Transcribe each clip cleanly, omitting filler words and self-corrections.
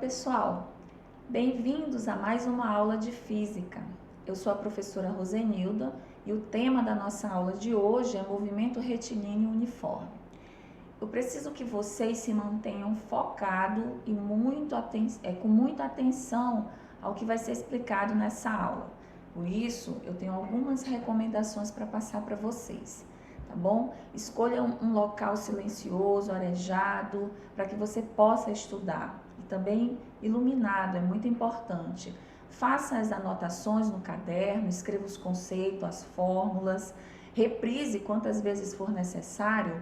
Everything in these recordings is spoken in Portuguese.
pessoal, bem-vindos a mais uma aula de Física. Eu sou a professora Rosenilda e o tema da nossa aula de hoje é movimento retilíneo uniforme. Eu preciso que vocês se mantenham focados e com muita atenção ao que vai ser explicado nessa aula. Por isso, eu tenho algumas recomendações para passar para vocês. Tá bom? Escolha um local silencioso, arejado, para que você possa estudar. E também iluminado, é muito importante. Faça as anotações no caderno, escreva os conceitos, as fórmulas, reprise quantas vezes for necessário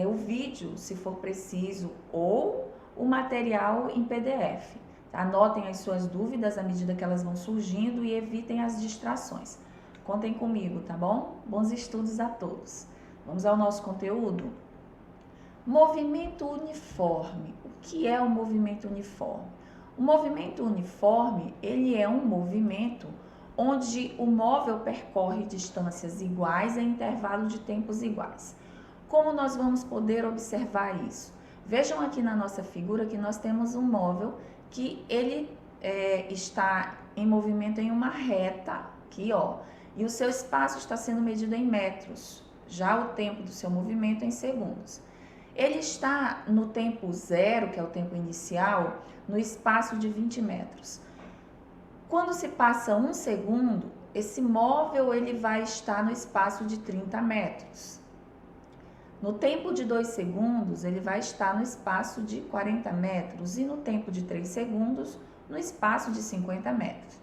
o vídeo, se for preciso, ou o material em PDF. Anotem as suas dúvidas à medida que elas vão surgindo e evitem as distrações. Contem comigo, tá bom? Bons estudos a todos. Vamos ao nosso conteúdo? Movimento uniforme. O que é o movimento uniforme? O movimento uniforme, ele é um movimento onde o móvel percorre distâncias iguais em intervalo de tempos iguais. Como nós vamos poder observar isso? Vejam aqui na nossa figura que nós temos um móvel que ele está em movimento em uma reta, aqui ó, e o seu espaço está sendo medido em metros, já o tempo do seu movimento em segundos. Ele está no tempo zero, que é o tempo inicial, no espaço de 20 metros. Quando se passa um segundo, esse móvel ele vai estar no espaço de 30 metros. No tempo de 2 segundos, ele vai estar no espaço de 40 metros e no tempo de 3 segundos, no espaço de 50 metros.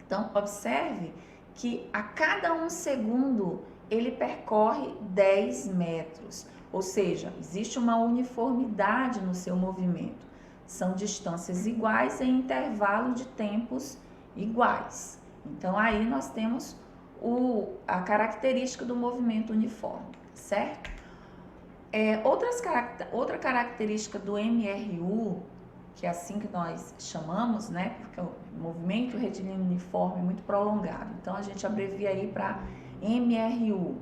Então, observe que a cada 1 segundo ele percorre 10 metros, ou seja, existe uma uniformidade no seu movimento. São distâncias iguais em intervalo de tempos iguais. Então, aí nós temos a característica do movimento uniforme, certo? Outra característica do MRU, que é assim que nós chamamos, né? Porque o movimento retilíneo uniforme é muito prolongado. Então, a gente abrevia aí para MRU.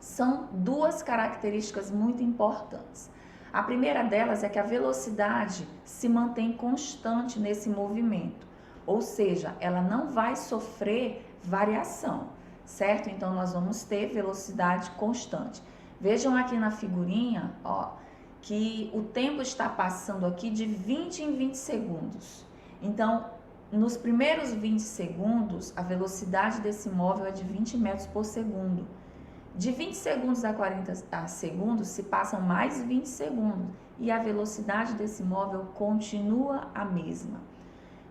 São duas características muito importantes. A primeira delas é que a velocidade se mantém constante nesse movimento, ou seja, ela não vai sofrer variação, certo? Então, nós vamos ter velocidade constante. Vejam aqui na figurinha, ó, que o tempo está passando aqui de 20 em 20 segundos. Então, nos primeiros 20 segundos, a velocidade desse móvel é de 20 metros por segundo. De 20 segundos a 40 segundos, se passam mais 20 segundos e a velocidade desse móvel continua a mesma.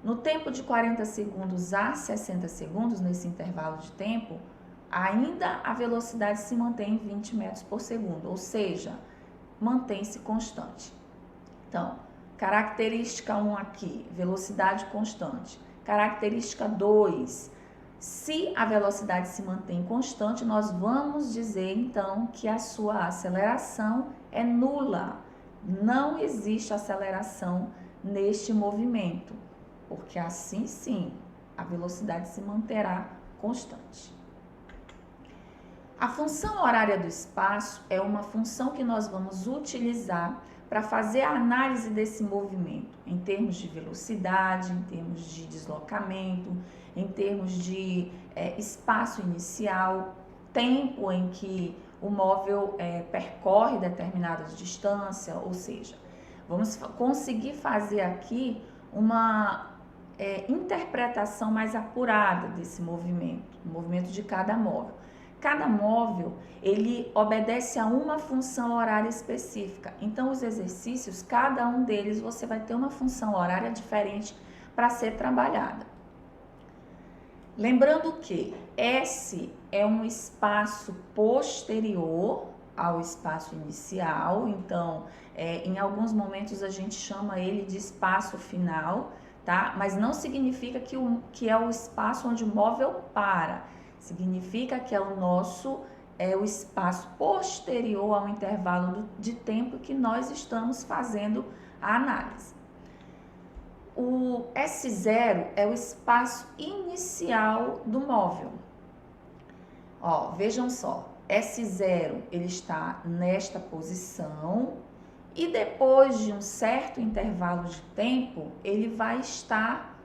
No tempo de 40 segundos a 60 segundos, nesse intervalo de tempo, ainda a velocidade se mantém em 20 metros por segundo, ou seja, mantém-se constante. Então, característica 1 aqui, velocidade constante. Característica 2, se a velocidade se mantém constante, nós vamos dizer então que a sua aceleração é nula. Não existe aceleração neste movimento, porque assim sim a velocidade se manterá constante. A função horária do espaço é uma função que nós vamos utilizar para fazer a análise desse movimento, em termos de velocidade, em termos de deslocamento, em termos de espaço inicial, tempo em que o móvel percorre determinada distância, ou seja, vamos conseguir fazer aqui uma interpretação mais apurada desse movimento, o movimento de cada móvel. Cada móvel, ele obedece a uma função horária específica. Então, os exercícios, cada um deles, você vai ter uma função horária diferente para ser trabalhada. Lembrando que S é um espaço posterior ao espaço inicial. Então, em alguns momentos a gente chama ele de espaço final, tá? Mas não significa que é o espaço onde o móvel para. Significa que é o espaço posterior ao intervalo de tempo que nós estamos fazendo a análise. O S0 é o espaço inicial do móvel. Ó, vejam só, S0 ele está nesta posição E depois de um certo intervalo de tempo, ele vai estar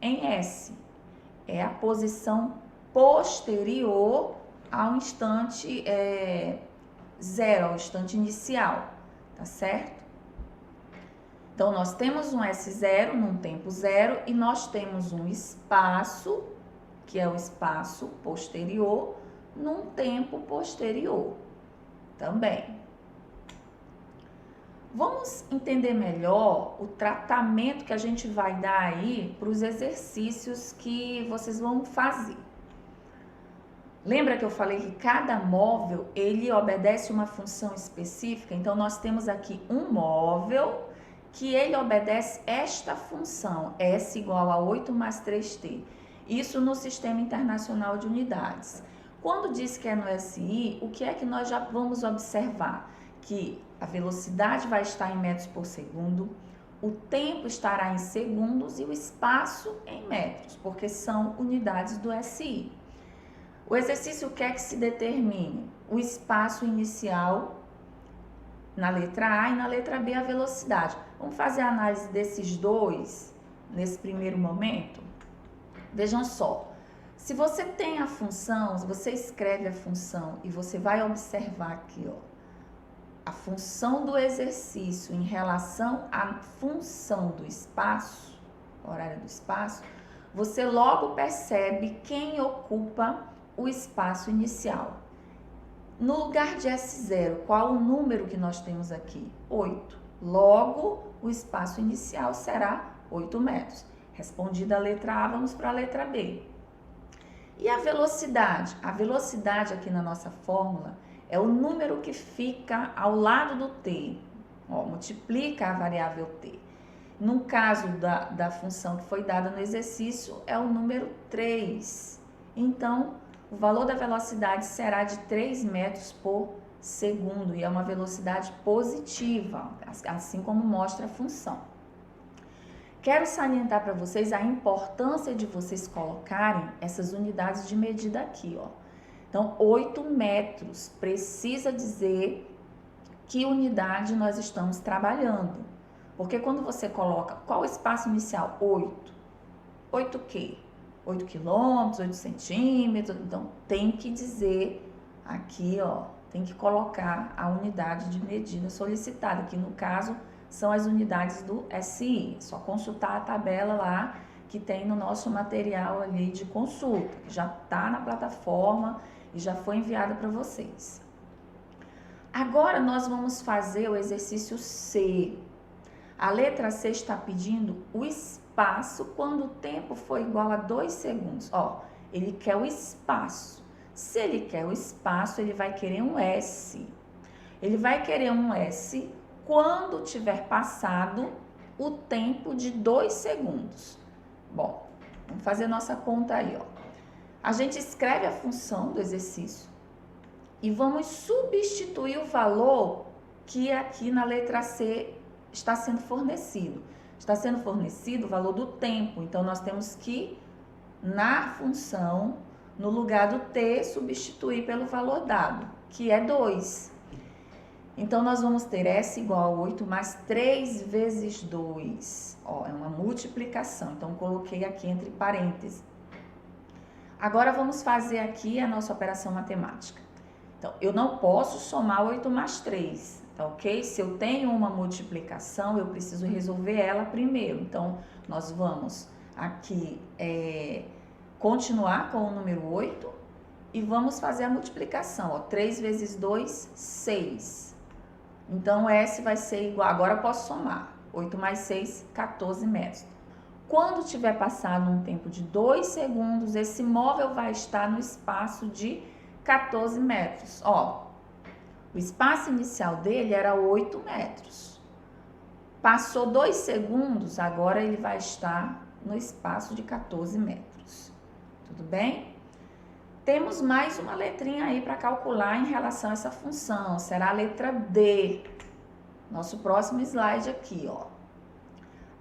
em S. É a posição posterior ao instante zero, ao instante inicial, tá certo? Então, nós temos um S0 num tempo zero e nós temos um espaço, que é o espaço posterior, num tempo posterior também. Vamos entender melhor o tratamento que a gente vai dar aí para os exercícios que vocês vão fazer. Lembra que eu falei que cada móvel, ele obedece uma função específica? Então, nós temos aqui um móvel que ele obedece esta função, S igual a 8 mais 3T. Isso no Sistema Internacional de Unidades. Quando diz que é no SI, o que é que nós já vamos observar? Que a velocidade vai estar em metros por segundo, o tempo estará em segundos e o espaço em metros, porque são unidades do SI. O exercício quer que se determine o espaço inicial na letra A e na letra B a velocidade. Vamos fazer a análise desses dois nesse primeiro momento? Vejam só, se você tem a função, se você escreve a função e você vai observar aqui, ó, a função do exercício em relação à função do espaço, horário do espaço, você logo percebe quem ocupa o espaço inicial. No lugar de S0, qual o número que nós temos aqui? 8. Logo, o espaço inicial será 8 metros. Respondida a letra A, vamos para a letra B. E a velocidade? A velocidade aqui na nossa fórmula é o número que fica ao lado do t. Ó, multiplica a variável t. No caso da função que foi dada no exercício, é o número 3. Então, o valor da velocidade será de 3 metros por segundo e é uma velocidade positiva, assim como mostra a função. Quero salientar para vocês a importância de vocês colocarem essas unidades de medida aqui, ó. Então, 8 metros precisa dizer que unidade nós estamos trabalhando. Porque quando você coloca, qual o espaço inicial? 8. 8 o quê? 8 quilômetros, 8 centímetros, então tem que dizer aqui, ó, tem que colocar a unidade de medida solicitada, que no caso são as unidades do SI, só consultar a tabela lá que tem no nosso material ali de consulta, que já está na plataforma e já foi enviada para vocês. Agora nós vamos fazer o exercício C. A letra C está pedindo o espaço quando o tempo for igual a 2 segundos. Ó, ele quer o espaço. Se ele quer o espaço, ele vai querer um S. Ele vai querer um S quando tiver passado o tempo de 2 segundos. Bom, vamos fazer nossa conta aí, ó. A gente escreve a função do exercício e vamos substituir o valor que aqui na letra C está sendo fornecido. Está sendo fornecido o valor do tempo, então nós temos que, na função, no lugar do t, substituir pelo valor dado, que é 2. Então, nós vamos ter S igual a 8 mais 3 vezes 2. Ó, é uma multiplicação, então coloquei aqui entre parênteses. Agora, vamos fazer aqui a nossa operação matemática. Então, eu não posso somar 8 mais 3. Tá ok? Se eu tenho uma multiplicação, eu preciso resolver ela primeiro. Então, nós vamos aqui continuar com o número 8 e vamos fazer a multiplicação. Ó, 3 vezes 2, 6. Então, S vai ser igual, agora eu posso somar. 8 mais 6, 14 metros. Quando tiver passado um tempo de 2 segundos, esse móvel vai estar no espaço de 14 metros. Ó, o espaço inicial dele era 8 metros. Passou 2 segundos, agora ele vai estar no espaço de 14 metros. Tudo bem? Temos mais uma letrinha aí para calcular em relação a essa função. Será a letra D. Nosso próximo slide aqui, ó.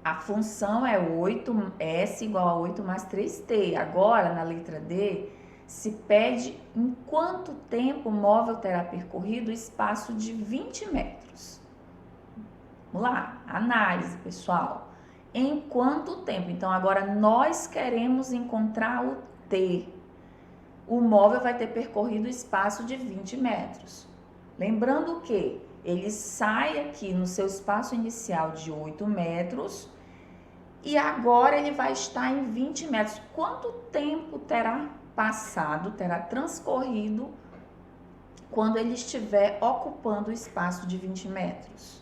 A função é 8S igual a 8 mais 3T. Agora, na letra D, se pede em quanto tempo o móvel terá percorrido o espaço de 20 metros. Vamos lá, análise, pessoal. Em quanto tempo? Então, agora nós queremos encontrar o T. O móvel vai ter percorrido o espaço de 20 metros. Lembrando que ele sai aqui no seu espaço inicial de 8 metros e agora ele vai estar em 20 metros. Quanto tempo terá passado, terá transcorrido quando ele estiver ocupando o espaço de 20 metros?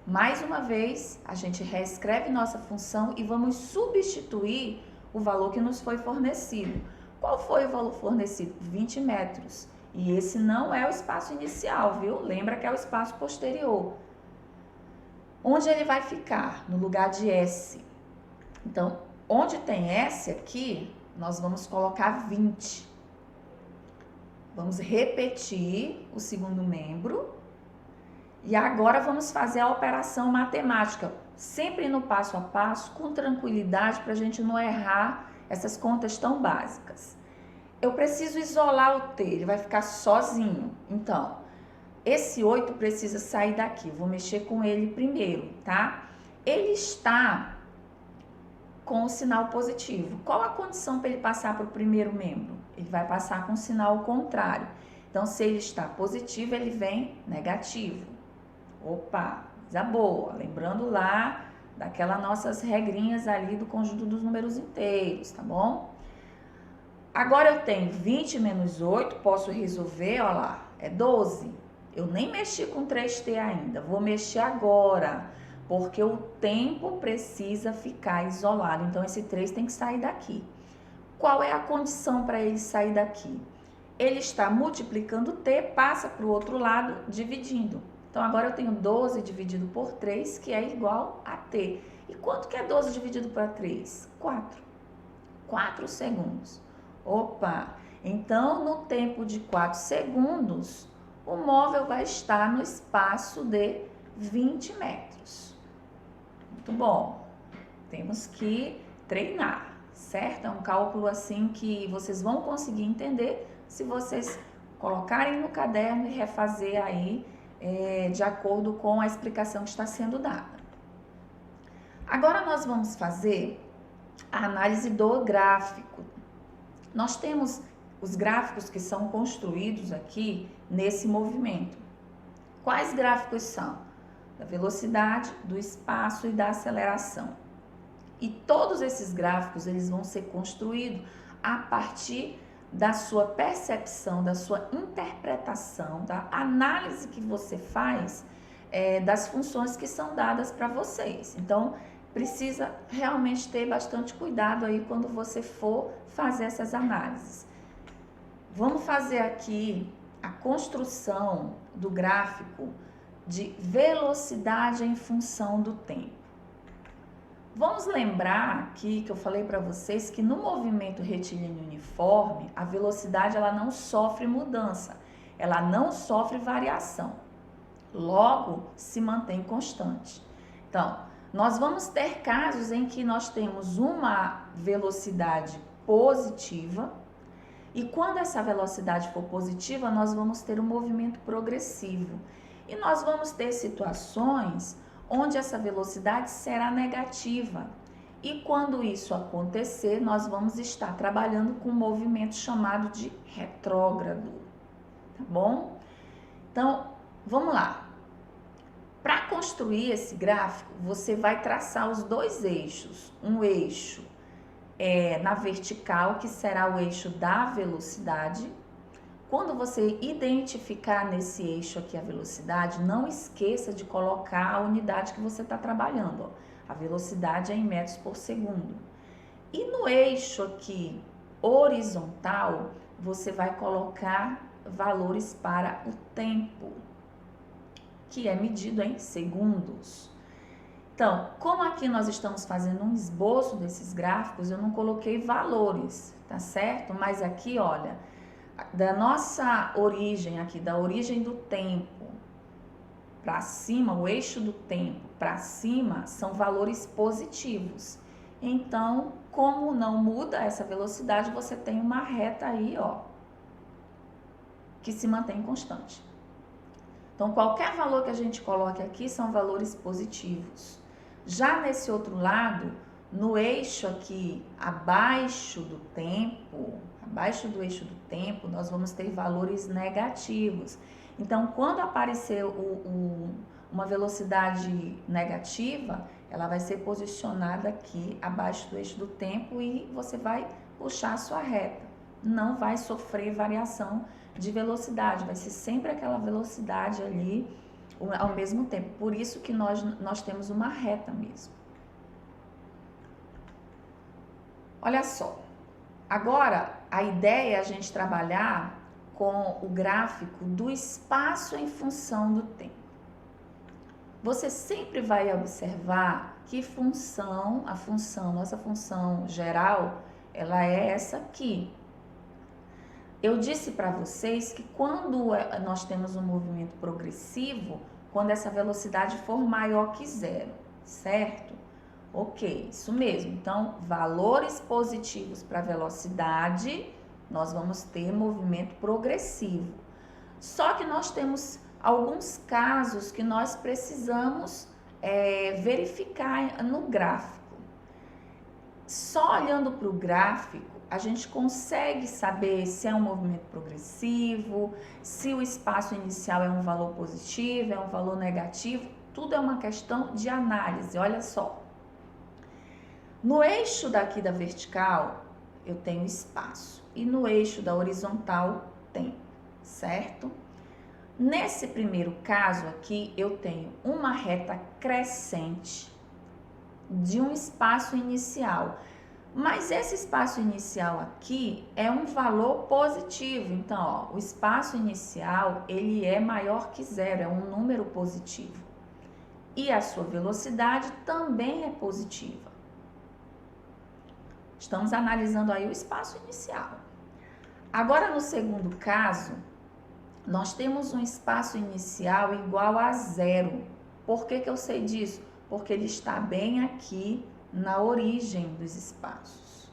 Mais uma vez, a gente reescreve nossa função e vamos substituir o valor que nos foi fornecido. Qual foi o valor fornecido? 20 metros. E esse não é o espaço inicial, viu? Lembra que é o espaço posterior. Onde ele vai ficar? No lugar de S. Então, onde tem S aqui, nós vamos colocar 20. Vamos repetir o segundo membro. E agora vamos fazer a operação matemática, sempre no passo a passo, com tranquilidade, para a gente não errar essas contas tão básicas. Eu preciso isolar o T, ele vai ficar sozinho. Então, esse 8 precisa sair daqui, vou mexer com ele primeiro, tá? Ele está com o sinal positivo. Qual a condição para ele passar para o primeiro membro? Ele vai passar com o sinal contrário. Então, se ele está positivo, ele vem negativo. Opa, coisa boa. Lembrando lá daquelas nossas regrinhas ali do conjunto dos números inteiros, tá bom? Agora eu tenho 20 menos 8, posso resolver, ó lá, é 12. Eu nem mexi com 3t ainda, vou mexer agora, porque o tempo precisa ficar isolado. Então, esse 3 tem que sair daqui. Qual é a condição para ele sair daqui? Ele está multiplicando t, passa para o outro lado, dividindo. Então, agora eu tenho 12 dividido por 3, que é igual a t. E quanto que é 12 dividido por 3? 4. 4 segundos. Opa! Então, no tempo de 4 segundos, o móvel vai estar no espaço de 20 metros. Muito bom. Temos que treinar, certo? É um cálculo assim que vocês vão conseguir entender se vocês colocarem no caderno e refazer aí de acordo com a explicação que está sendo dada. Agora nós vamos fazer a análise do gráfico. Nós temos os gráficos que são construídos aqui nesse movimento. Quais gráficos são? Da velocidade, do espaço e da aceleração. E todos esses gráficos eles vão ser construídos a partir da sua percepção, da sua interpretação, da análise que você faz das funções que são dadas para vocês. Então, precisa realmente ter bastante cuidado aí quando você for fazer essas análises. Vamos fazer aqui a construção do gráfico de velocidade em função do tempo. Vamos lembrar aqui que eu falei para vocês que no movimento retilíneo uniforme, a velocidade ela não sofre mudança, ela não sofre variação, logo se mantém constante. Então, nós vamos ter casos em que nós temos uma velocidade positiva e quando essa velocidade for positiva, nós vamos ter um movimento progressivo. E nós vamos ter situações onde essa velocidade será negativa. E quando isso acontecer, nós vamos estar trabalhando com um movimento chamado de retrógrado, tá bom? Então, vamos lá. Para construir esse gráfico, você vai traçar os dois eixos. Um eixo na vertical, que será o eixo da velocidade. Quando você identificar nesse eixo aqui a velocidade, não esqueça de colocar a unidade que você está trabalhando. Ó. A velocidade é em metros por segundo. E no eixo aqui horizontal, você vai colocar valores para o tempo, que é medido em segundos. Então, como aqui nós estamos fazendo um esboço desses gráficos, eu não coloquei valores, tá certo? Mas aqui, olha, da nossa origem aqui, da origem do tempo para cima, o eixo do tempo para cima, são valores positivos. Então, como não muda essa velocidade, você tem uma reta aí, ó, que se mantém constante. Então, qualquer valor que a gente coloque aqui são valores positivos. Já nesse outro lado, no eixo aqui abaixo do eixo do tempo, nós vamos ter valores negativos. Então, quando aparecer uma velocidade negativa, ela vai ser posicionada aqui abaixo do eixo do tempo e você vai puxar a sua reta. Não vai sofrer variação de velocidade, vai ser sempre aquela velocidade ali ao mesmo tempo. Por isso que nós temos uma reta mesmo. Olha só, agora a ideia é a gente trabalhar com o gráfico do espaço em função do tempo. Você sempre vai observar que nossa função geral, ela é essa aqui. Eu disse para vocês que quando nós temos um movimento progressivo, quando essa velocidade for maior que zero, certo? Ok, isso mesmo. Então, valores positivos para velocidade, nós vamos ter movimento progressivo. Só que nós temos alguns casos que nós precisamos verificar no gráfico. Só olhando para o gráfico, a gente consegue saber se é um movimento progressivo, se o espaço inicial é um valor positivo, é um valor negativo. Tudo é uma questão de análise, olha só. No eixo daqui da vertical, eu tenho espaço. E no eixo da horizontal, tempo, certo? Nesse primeiro caso aqui, eu tenho uma reta crescente de um espaço inicial. Mas esse espaço inicial aqui é um valor positivo. Então, ó, o espaço inicial, ele é maior que zero, é um número positivo. E a sua velocidade também é positiva. Estamos analisando aí o espaço inicial. Agora, no segundo caso, nós temos um espaço inicial igual a zero. Por que eu sei disso? Porque ele está bem aqui na origem dos espaços.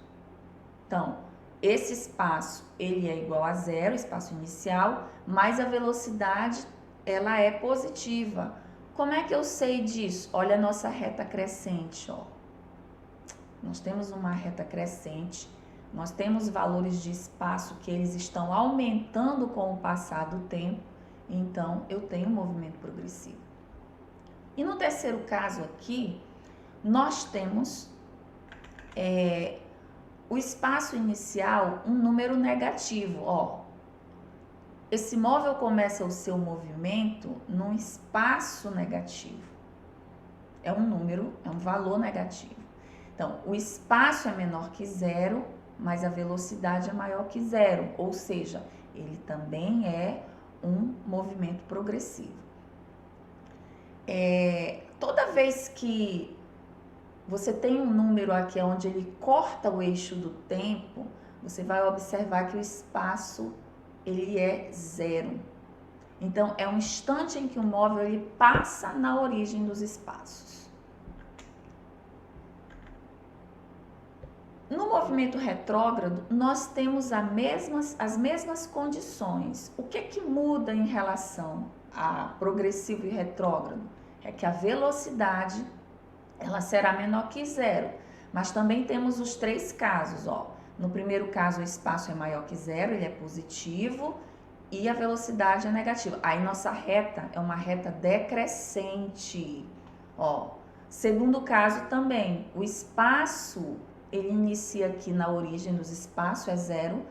Então, esse espaço, ele é igual a zero, espaço inicial, mas a velocidade, ela é positiva. Como é que eu sei disso? Olha a nossa reta crescente, ó. Nós temos uma reta crescente, nós temos valores de espaço que eles estão aumentando com o passar do tempo, então eu tenho um movimento progressivo. E no terceiro caso aqui, nós temos o espaço inicial, um número negativo, ó. Esse móvel começa o seu movimento num espaço negativo. É um número, é um valor negativo. Então, o espaço é menor que zero, mas a velocidade é maior que zero, ou seja, ele também é um movimento progressivo. Toda vez que você tem um número aqui onde ele corta o eixo do tempo, você vai observar que o espaço ele é zero. Então, é um instante em que o móvel ele passa na origem dos espaços. No movimento retrógrado, nós temos as mesmas condições. O que muda em relação a progressivo e retrógrado? É que a velocidade ela será menor que zero. Mas também temos os três casos, ó. No primeiro caso, o espaço é maior que zero, ele é positivo e a velocidade é negativa. Aí nossa reta é uma reta decrescente, ó. Segundo caso também, o espaço ele inicia aqui na origem dos espaços, é zero,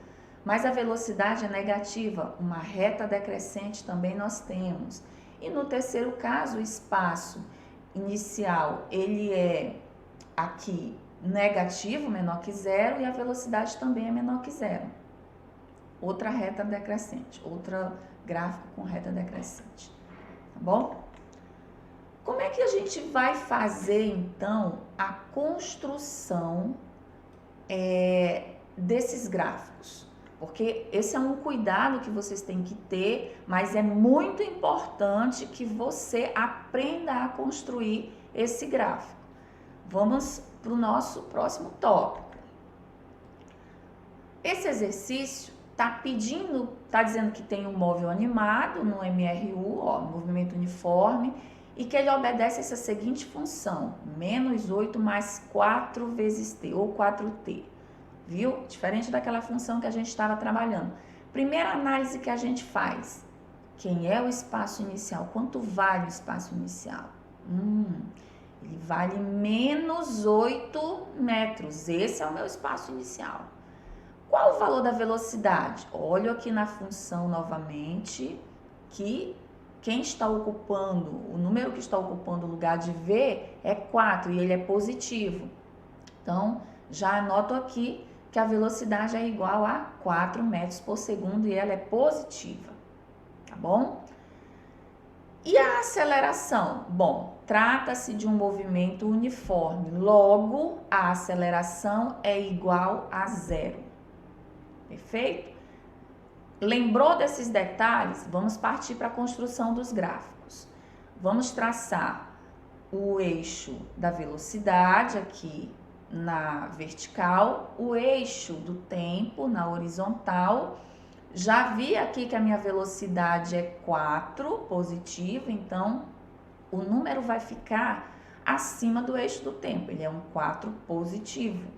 mas a velocidade é negativa, uma reta decrescente também nós temos. E no terceiro caso, o espaço inicial, ele é aqui negativo, menor que zero, e a velocidade também é menor que zero. Outra reta decrescente, outro gráfico com reta decrescente, tá bom? Como é que a gente vai fazer, então, a construção desses gráficos? Porque esse é um cuidado que vocês têm que ter, mas é muito importante que você aprenda a construir esse gráfico. Vamos para o nosso próximo tópico. Esse exercício tá dizendo que tem um móvel animado no MRU, ó, movimento uniforme, e que ele obedece essa seguinte função, -8 mais 4 vezes t, ou 4t, viu? Diferente daquela função que a gente estava trabalhando. Primeira análise que a gente faz, quem é o espaço inicial? Quanto vale o espaço inicial? Ele vale -8 metros, esse é o meu espaço inicial. Qual o valor da velocidade? Olho aqui na função novamente, que quem está ocupando, o número que está ocupando o lugar de V é 4 e ele é positivo. Então, já anoto aqui que a velocidade é igual a 4 metros por segundo e ela é positiva, tá bom? E a aceleração? Bom, trata-se de um movimento uniforme, logo a aceleração é igual a 0. Perfeito? Lembrou desses detalhes? Vamos partir para a construção dos gráficos. Vamos traçar o eixo da velocidade aqui na vertical, o eixo do tempo na horizontal. Já vi aqui que a minha velocidade é 4, positivo, então o número vai ficar acima do eixo do tempo, ele é um 4 positivo.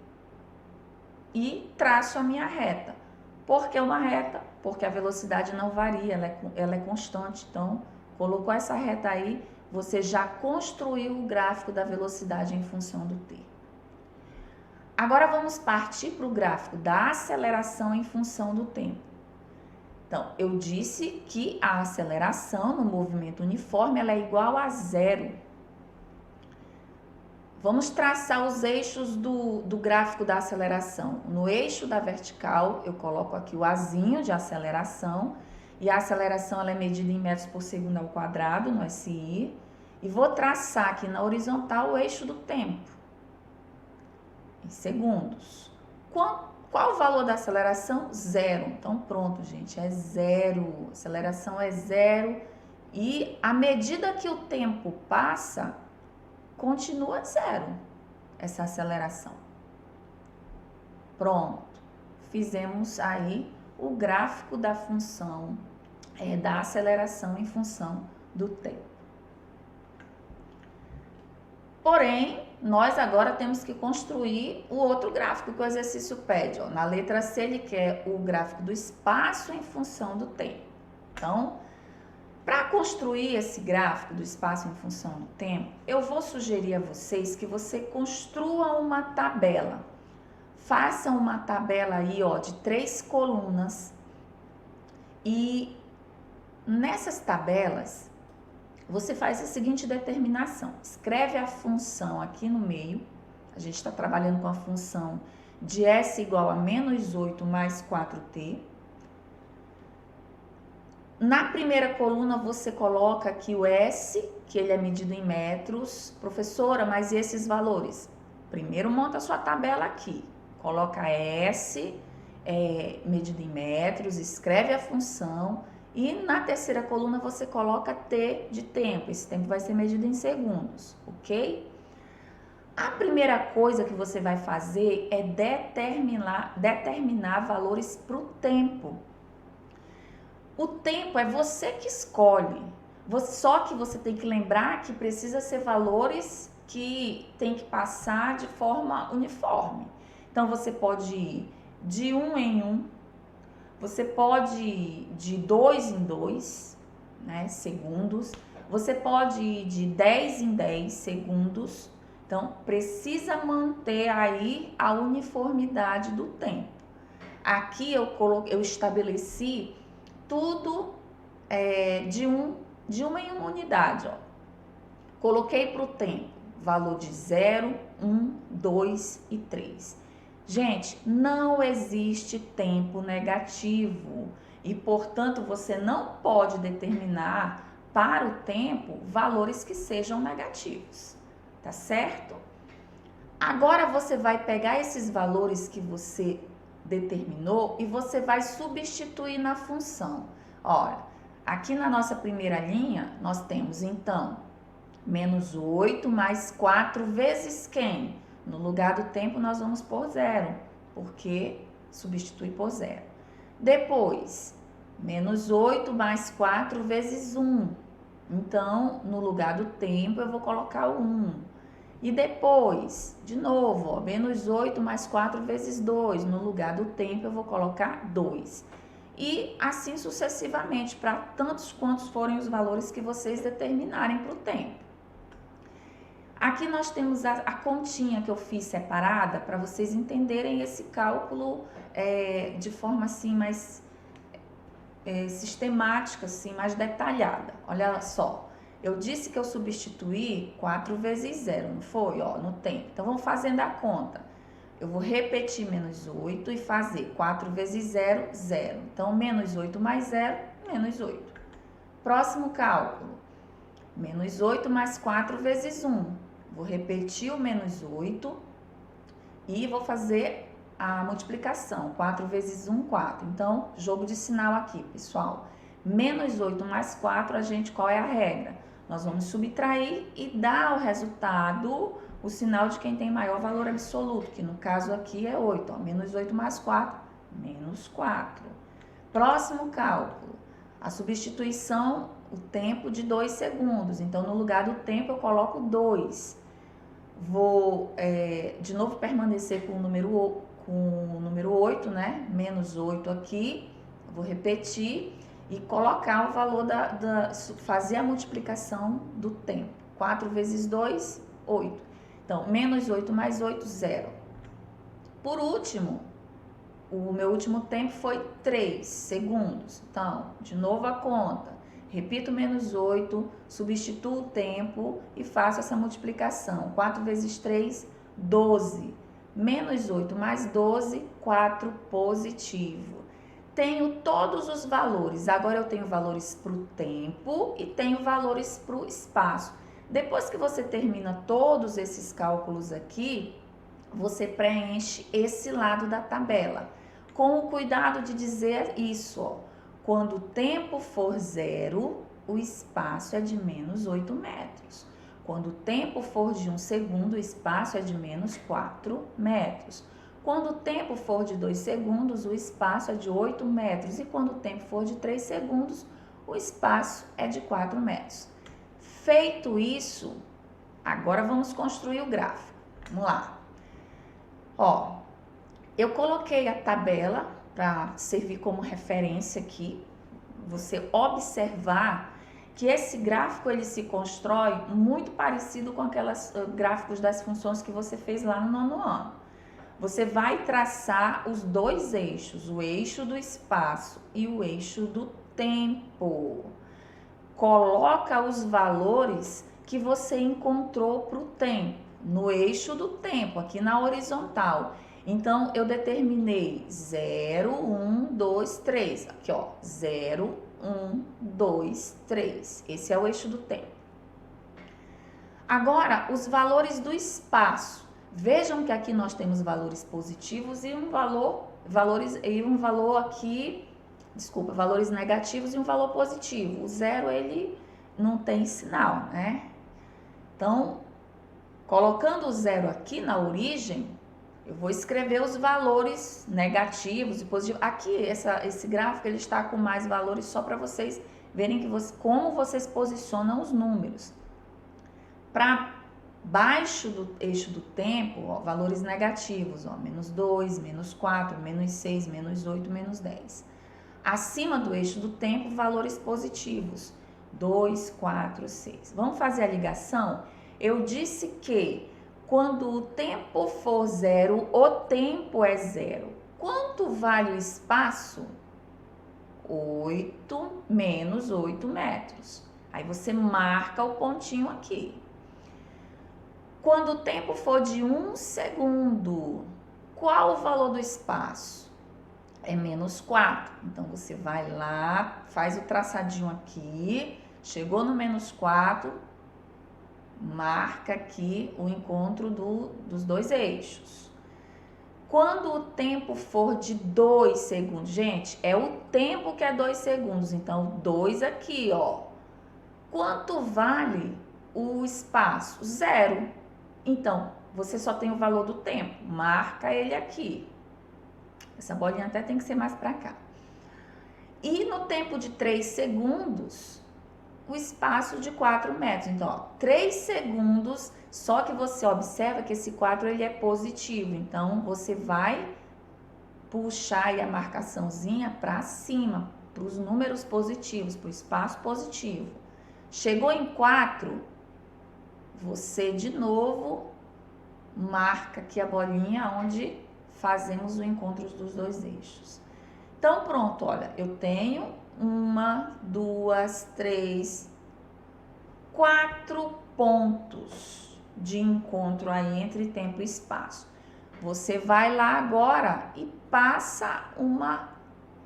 E traço a minha reta. Por que uma reta? Porque a velocidade não varia, ela é constante. Então, colocou essa reta aí, você já construiu o gráfico da velocidade em função do t. Agora vamos partir para o gráfico da aceleração em função do tempo. Então, eu disse que a aceleração no movimento uniforme ela é igual a 0. Vamos traçar os eixos do gráfico da aceleração. No eixo da vertical, eu coloco aqui o azinho de aceleração, e a aceleração ela é medida em metros por segundo ao quadrado, no SI, e vou traçar aqui na horizontal o eixo do tempo, em segundos. Qual o valor da aceleração? 0. Então, pronto, gente, é 0. A aceleração é 0, e à medida que o tempo passa, continua 0 essa aceleração. Pronto, fizemos aí o gráfico da função da aceleração em função do tempo. Porém, nós agora temos que construir o outro gráfico que o exercício pede. Ó. Na letra C, ele quer o gráfico do espaço em função do tempo. Então, para construir esse gráfico do espaço em função do tempo, eu vou sugerir a vocês que você construa uma tabela. Faça uma tabela aí, ó, de 3 colunas. E nessas tabelas, você faz a seguinte determinação. Escreve a função aqui no meio. A gente está trabalhando com a função de S igual a -8 mais 4t. Na primeira coluna, você coloca aqui o S, que ele é medido em metros. Professora, mas e esses valores? Primeiro, monta a sua tabela aqui. Coloca S, medido em metros, escreve a função. E na terceira coluna, você coloca T de tempo. Esse tempo vai ser medido em segundos, ok? A primeira coisa que você vai fazer é determinar valores para o tempo. O tempo é você que escolhe, só que você tem que lembrar que precisa ser valores que tem que passar de forma uniforme. Então, você pode ir de 1 em 1, você pode ir de 2 em 2, né, segundos, você pode ir de 10 em 10 segundos. Então, precisa manter aí a uniformidade do tempo. Aqui eu estabeleci tudo de uma em uma unidade, ó. Coloquei para o tempo, valor de 0, 1, 2 e 3. Gente, não existe tempo negativo e, portanto, você não pode determinar para o tempo valores que sejam negativos, tá certo? Agora você vai pegar esses valores que você determinou e você vai substituir na função. Olha, aqui na nossa primeira linha, nós temos, então, -8 mais 4 vezes quem? No lugar do tempo, nós vamos pôr 0, porque substitui por 0. Depois, menos 8 mais 4 vezes 1. Então, no lugar do tempo, eu vou colocar o 1. E depois, de novo, ó, menos 8 mais 4 vezes 2. No lugar do tempo, eu vou colocar 2. E assim sucessivamente, para tantos quantos forem os valores que vocês determinarem para o tempo. Aqui nós temos a continha que eu fiz separada para vocês entenderem esse cálculo de forma assim mais sistemática, assim, mais detalhada. Olha só, eu disse que eu substituí 4 vezes 0, não foi? Ó, no tempo. Então, vamos fazendo a conta. Eu vou repetir menos 8 e fazer 4 vezes 0, 0. Então, menos 8 mais 0, menos 8. Próximo cálculo. Menos 8 mais 4 vezes 1. Vou repetir o menos 8 e vou fazer a multiplicação. 4 vezes 1, 4. Então, jogo de sinal aqui, pessoal. Menos 8 mais 4, qual é a regra? Nós vamos subtrair e dar o resultado, o sinal de quem tem maior valor absoluto, que no caso aqui é 8. Ó, menos 8 mais 4, menos 4. Próximo cálculo. A substituição, o tempo de 2 segundos. Então, no lugar do tempo, eu coloco 2. Vou, de novo, permanecer com o número 8, né? Menos 8 aqui. Vou repetir e colocar o valor fazer a multiplicação do tempo. 4 vezes 2, 8. Então, menos 8 mais 8, 0. Por último, o meu último tempo foi 3 segundos. Então, de novo a conta. Repito menos 8, substituo o tempo e faço essa multiplicação. 4 vezes 3, 12. Menos 8 mais 12, 4 positivo. Tenho todos os valores. Agora eu tenho valores para o tempo e tenho valores para o espaço. Depois que você termina todos esses cálculos aqui, você preenche esse lado da tabela. Com o cuidado de dizer isso, ó. Quando o tempo for 0, o espaço é de menos 8 metros. Quando o tempo for de 1 segundo, o espaço é de menos 4 metros. Quando o tempo for de 2 segundos, o espaço é de 8 metros. E quando o tempo for de 3 segundos, o espaço é de 4 metros. Feito isso, agora vamos construir o gráfico. Vamos lá. Ó, eu coloquei a tabela para servir como referência aqui. Você observar que esse gráfico ele se constrói muito parecido com aqueles gráficos das funções que você fez lá no 9º ano. Você vai traçar os dois eixos, o eixo do espaço e o eixo do tempo. Coloca os valores que você encontrou para o tempo, no eixo do tempo, aqui na horizontal. Então, eu determinei 0, 1, 2, 3. Aqui, ó, 0, 1, 2, 3. Esse é o eixo do tempo. Agora, os valores do espaço. Vejam que aqui nós temos valores positivos e valores negativos e um valor positivo. O 0, ele não tem sinal, né? Então, colocando o 0 aqui na origem, eu vou escrever os valores negativos e positivos. Aqui, esse gráfico, ele está com mais valores só para vocês verem como vocês posicionam os números. Para baixo do eixo do tempo, ó, valores negativos, ó, menos 2, menos 4, menos 6, menos 8, menos 10. Acima do eixo do tempo, valores positivos, 2, 4, 6. Vamos fazer a ligação? Eu disse que quando o tempo for 0, o tempo é 0. Quanto vale o espaço? 8 menos 8 metros. Aí você marca o pontinho aqui. Quando o tempo for de 1 segundo, qual o valor do espaço? É menos 4. Então, você vai lá, faz o traçadinho aqui, chegou no menos 4, marca aqui o encontro dos dois eixos. Quando o tempo for de 2 segundos, gente, é o tempo que é 2 segundos, então 2 aqui, ó. Quanto vale o espaço? 0. Então, você só tem o valor do tempo, marca ele aqui. Essa bolinha até tem que ser mais para cá. E no tempo de 3 segundos, o espaço de 4 metros. Então, ó, 3 segundos, só que você observa que esse 4 ele é positivo. Então, você vai puxar aí a marcaçãozinha para cima, para os números positivos, para o espaço positivo. Chegou em 4, você de novo marca aqui a bolinha onde fazemos o encontro dos dois eixos. Então, pronto, olha, eu tenho 1, 2, 3, 4 pontos de encontro aí entre tempo e espaço. Você vai lá agora e passa uma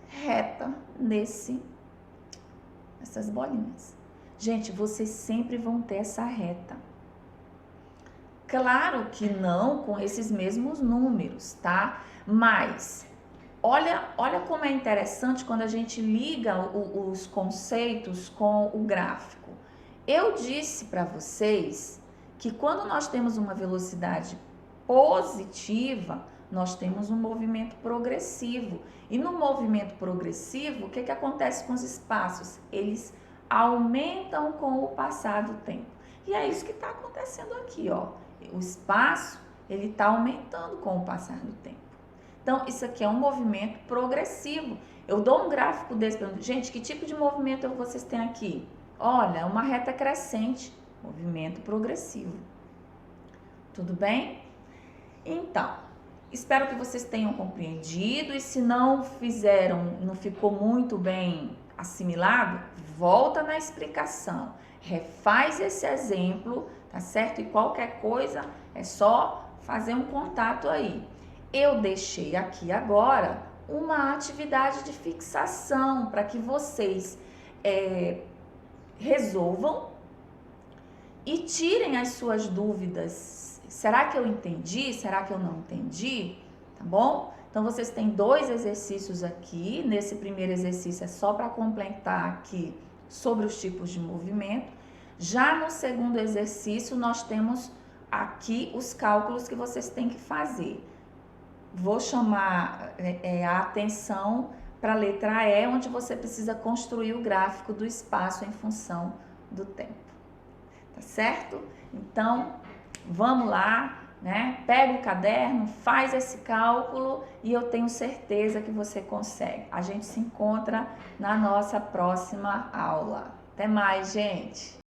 reta nessas bolinhas. Gente, vocês sempre vão ter essa reta. Claro que não com esses mesmos números, tá? Mas olha como é interessante quando a gente liga os conceitos com o gráfico. Eu disse para vocês que quando nós temos uma velocidade positiva, nós temos um movimento progressivo. E no movimento progressivo, o que acontece com os espaços? Eles aumentam com o passar do tempo. E é isso que está acontecendo aqui, ó. O espaço, ele está aumentando com o passar do tempo. Então, isso aqui é um movimento progressivo. Eu dou um gráfico desse para gente, que tipo de movimento vocês têm aqui? Olha, uma reta crescente, movimento progressivo. Tudo bem? Então, espero que vocês tenham compreendido e se não fizeram, não ficou muito bem assimilado, volta na explicação, refaz esse exemplo, tá certo? E qualquer coisa é só fazer um contato aí. Eu deixei aqui agora uma atividade de fixação para que vocês resolvam e tirem as suas dúvidas. Será que eu entendi? Será que eu não entendi? Tá bom? Então, vocês têm 2 exercícios aqui. Nesse primeiro exercício é só para completar aqui sobre os tipos de movimento. Já no segundo exercício, nós temos aqui os cálculos que vocês têm que fazer. Vou chamar a atenção para a letra E, onde você precisa construir o gráfico do espaço em função do tempo. Tá certo? Então, vamos lá, né? Pega o caderno, faz esse cálculo e eu tenho certeza que você consegue. A gente se encontra na nossa próxima aula. Até mais, gente!